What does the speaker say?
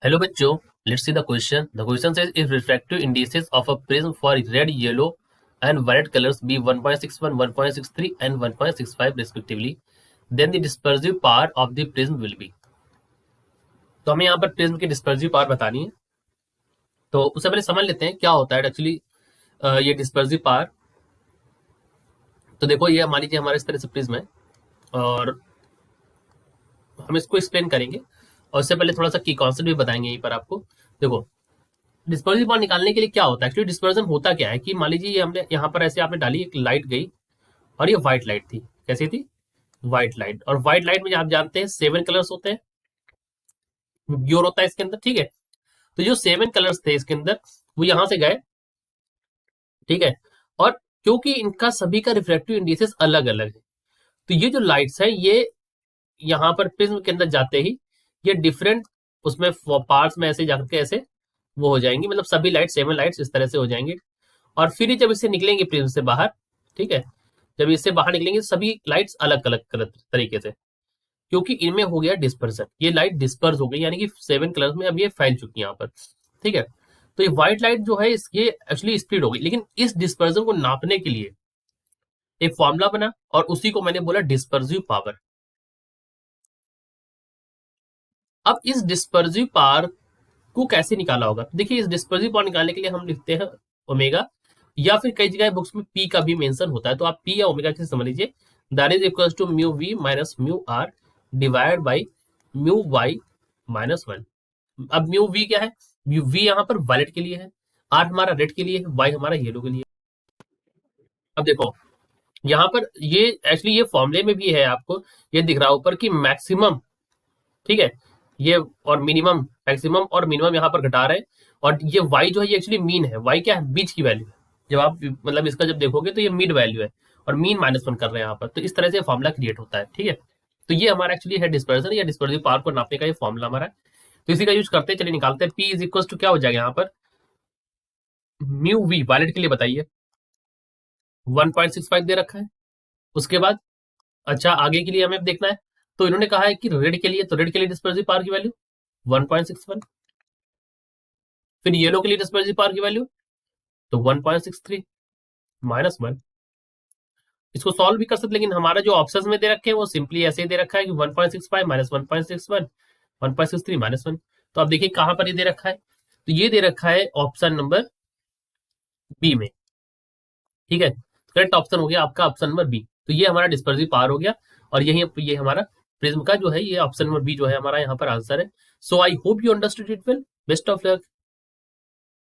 Hello बच्चों, let's see the question. The question says if refractive indices of a prism for red, yellow and violet colors be 1.61, 1.63 and 1.65 respectively, then the dispersive power of the prism will be. तो हमें यहाँ पर prism की dispersive power बतानी है। तो उससे पहले समझ लेते हैं क्या होता है एक्चुअली ये डिस्पर्सिव पावर। तो देखो ये मान लीजिए हमारे इस तरह से प्रिज्म है और हम इसको एक्सप्लेन करेंगे और उससे पहले थोड़ा सा की कॉन्सेप्ट भी बताएंगे यहीं पर आपको। देखो डिस्पर्सिव पावर निकालने के लिए क्या होता है, एक्चुअली डिस्पर्जन होता क्या है कि मान लीजिए ये हमने यहाँ पर ऐसे आपने डाली, एक लाइट गई और ये व्हाइट लाइट थी। कैसी थी? White light. और व्हाइट लाइट में आप जानते हैं 7 कलर्स होते हैं, प्योर होता है इसके अंदर, ठीक है। तो जो 7 कलर्स थे इसके अंदर वो यहां से गए, ठीक है। और क्योंकि इनका सभी का रिफ्रैक्टिव इंडिसेस अलग अलग है, तो ये जो लाइट्स है ये यहाँ पर प्रिज्म के अंदर जाते ही ये डिफरेंट उसमें पार्ट्स में ऐसे जाकर के ऐसे वो हो जाएंगी, मतलब सभी लाइट 7 लाइट्स इस तरह से हो जाएंगे। और फिर जब इससे निकलेंगे प्रिज्म से बाहर, ठीक है, जब इससे बाहर निकलेंगे सभी लाइट्स अलग अलग तरीके से, क्योंकि इनमें हो गया डिस्पर्सन। ये लाइट डिस्पर्स हो गई, यानी कि 7 कलर्स में अब ये फैल चुकी है यहाँ पर, ठीक है। तो ये व्हाइट लाइट जो है ये एक्चुअली स्प्लिट हो गई, लेकिन इस डिस्पर्सन को नापने के लिए एक फॉर्मूला बना और उसी को मैंने बोला डिस्पर्सिव पावर। अब इस डिस्पर्सिव पावर को कैसे निकाला होगा? तो देखिए इस डिस्पर्सिव पावर निकालने के लिए हम लिखते हैं ओमेगा, या फिर कई जगह बुक्स में पी का भी मेंशन होता है, तो आप पी या ओमेगा से समझ लीजिए। That is equal to mu v minus mu r divide by mu y minus 1। अब म्यू वी क्या है? म्यू वी यहाँ पर वायलेट के लिए है, आर हमारा रेड के लिए है, वाई हमारा येलो के लिए। अब देखो यहाँ पर ये एक्चुअली ये फॉर्मूले में भी है, आपको ये दिख रहा है ऊपर की मैक्सिमम, ठीक है, ये और मिनिमम, मैक्सिमम और मिनिमम यहाँ पर घटा रहे हैं। और ये वाई जो है ये एक्चुअली मीन है, वाई क्या है? बीच की वैल्यू है। जब आप मतलब इसका जब देखोगे तो ये मिड वैल्यू है और मीन -1 कर रहे हैं यहाँ पर, तो इस तरह से फॉर्मूला क्रिएट होता है, ठीक है। तो ये हमारा एक्चुअली है डिस्पर्सन या डिस्पर्सिव पावर को नापने का ये फॉर्मूला हमारा है। तो इसी का यूज करते हैं, चलिए निकालते हैं। पी इज इक्वल टू क्या हो जाएगा यहाँ पर? म्यू वी वायलेट के लिए बताइए 1.65 दे रखा है। उसके बाद अच्छा आगे के लिए हमें देखना है, तो इन्होंने कहा है कि रेड के लिए, तो रेड के लिए डिस्पर्सिव पावर की वैल्यू 1.61। फिर येलो के लिए डिस्पर्सिव पावर की वैल्यू तो 1.63 -1। इसको सॉल्व भी कर सकते, लेकिन हमारा जो ऑप्शन में दे रखे हैं वो सिंपली ऐसे ही दे रखा है कि 1.65 माइनस 1.61 1.63 -1। तो आप देखिए कहां पर ये दे रखा है, तो ये दे रखा है ऑप्शन नंबर बी में, ठीक है। करेक्ट ऑप्शन हो गया आपका ऑप्शन नंबर बी। तो ये हमारा डिस्पर्सिव पावर हो गया और यही ये हमारा प्रिज्म का जो है ये ऑप्शन नंबर बी जो है हमारा यहाँ पर आंसर है। So I hope you understood it well. Best of luck.